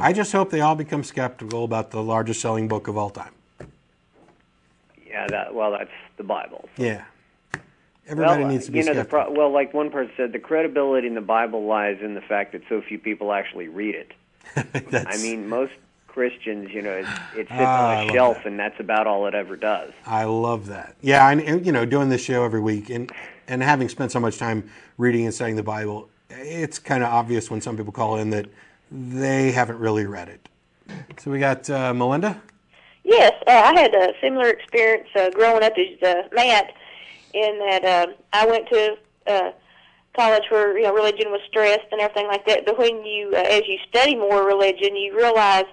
I just hope they all become skeptical about the largest selling book of all time. Yeah, that's the Bible. So. Yeah. Everybody needs to be skeptical. Like one person said, the credibility in the Bible lies in the fact that so few people actually read it. I mean, most Christians, it sits on a shelf, and that's about all it ever does. I love that. Yeah, and doing this show every week, and having spent so much time reading and studying the Bible, it's kind of obvious when some people call in that they haven't really read it. So we got Melinda? Yes, I had a similar experience growing up as Matt, in that I went to college where religion was stressed and everything like that. But when you, as you study more religion, you realize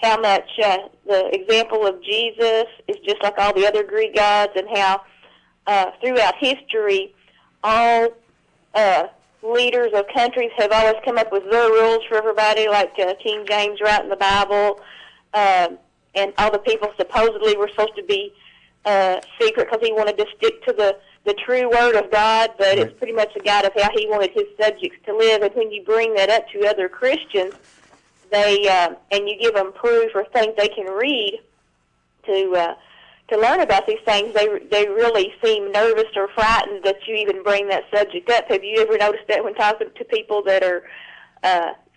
how much the example of Jesus is just like all the other Greek gods, and how throughout history, all leaders of countries have always come up with their rules for everybody, like King James writing the Bible, and all the people supposedly were supposed to be secret because he wanted to stick to the true word of God, but right. It's pretty much a guide of how he wanted his subjects to live. And when you bring that up to other Christians, they and you give them proof or things they can read to learn about these things, they really seem nervous or frightened that you even bring that subject up. Have you ever noticed that when talking to people that are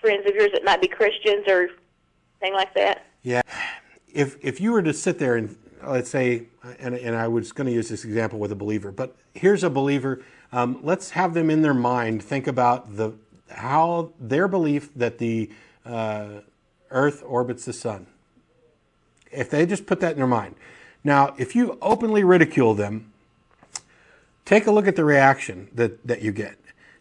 friends of yours that might be Christians or thing like that? Yeah. If you were to sit there and let's say, and I was going to use this example with a believer, but here's a believer. Let's have them in their mind think about how their belief that the Earth orbits the sun. If they just put that in their mind. Now, if you openly ridicule them, take a look at the reaction that you get.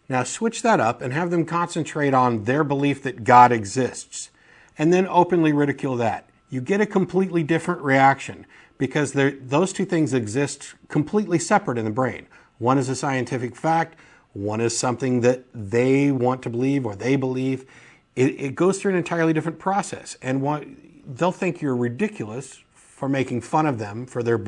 Now, switch that up and have them concentrate on their belief that God exists, and then openly ridicule that. You get a completely different reaction, because those two things exist completely separate in the brain. One is a scientific fact, one is something that they want to believe or they believe. It goes through an entirely different process, and they'll think you're ridiculous for making fun of them for their,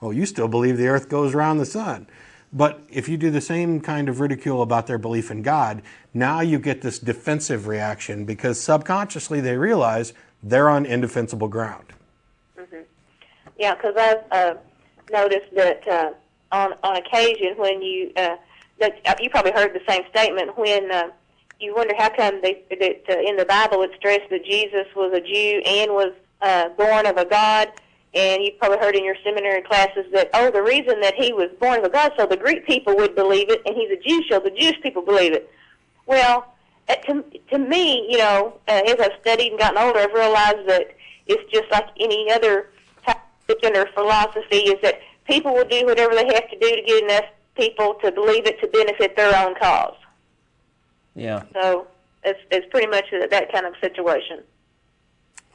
you still believe the earth goes around the sun. But if you do the same kind of ridicule about their belief in God, now you get this defensive reaction, because subconsciously they realize they're on indefensible ground. Mm-hmm. Yeah, because I've noticed that on occasion when you probably heard the same statement when you wonder how come that in the Bible it stressed that Jesus was a Jew and was born of a God, and you probably heard in your seminary classes that, the reason that he was born of a God so the Greek people would believe it, and he's a Jew so the Jewish people believe it. Well, to me, as I've studied and gotten older, I've realized that it's just like any other type of religion or philosophy, is that people will do whatever they have to do to get enough people to believe it to benefit their own cause. Yeah. So it's pretty much that kind of situation.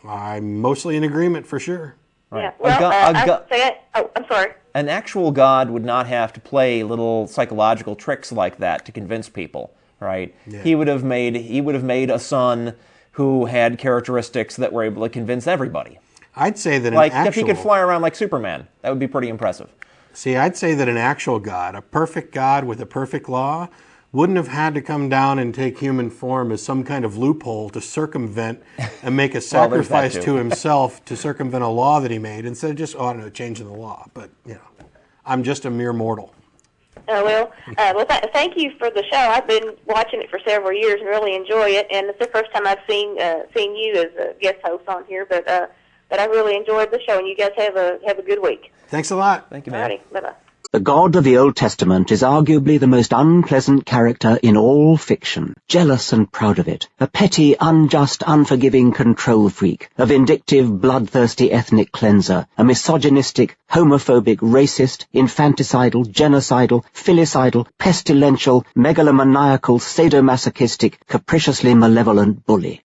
I'm mostly in agreement for sure. Right. Yeah. Well, I'm sorry. An actual God would not have to play little psychological tricks like that to convince people, right? Yeah. He would have made a son who had characteristics that were able to convince everybody. I'd say that if he could fly around like Superman, that would be pretty impressive. See, I'd say that an actual God, a perfect God with a perfect law, wouldn't have had to come down and take human form as some kind of loophole to circumvent and make a sacrifice to himself to circumvent a law that he made, instead of just, changing the law. But, I'm just a mere mortal. Thank you for the show. I've been watching it for several years and really enjoy it, and it's the first time I've seen you as a guest host on here, but I really enjoyed the show, and you guys have a good week. Thanks a lot. Thank you, man. Alrighty, bye-bye. The God of the Old Testament is arguably the most unpleasant character in all fiction, jealous and proud of it, a petty, unjust, unforgiving control freak, a vindictive, bloodthirsty ethnic cleanser, a misogynistic, homophobic, racist, infanticidal, genocidal, filicidal, pestilential, megalomaniacal, sadomasochistic, capriciously malevolent bully.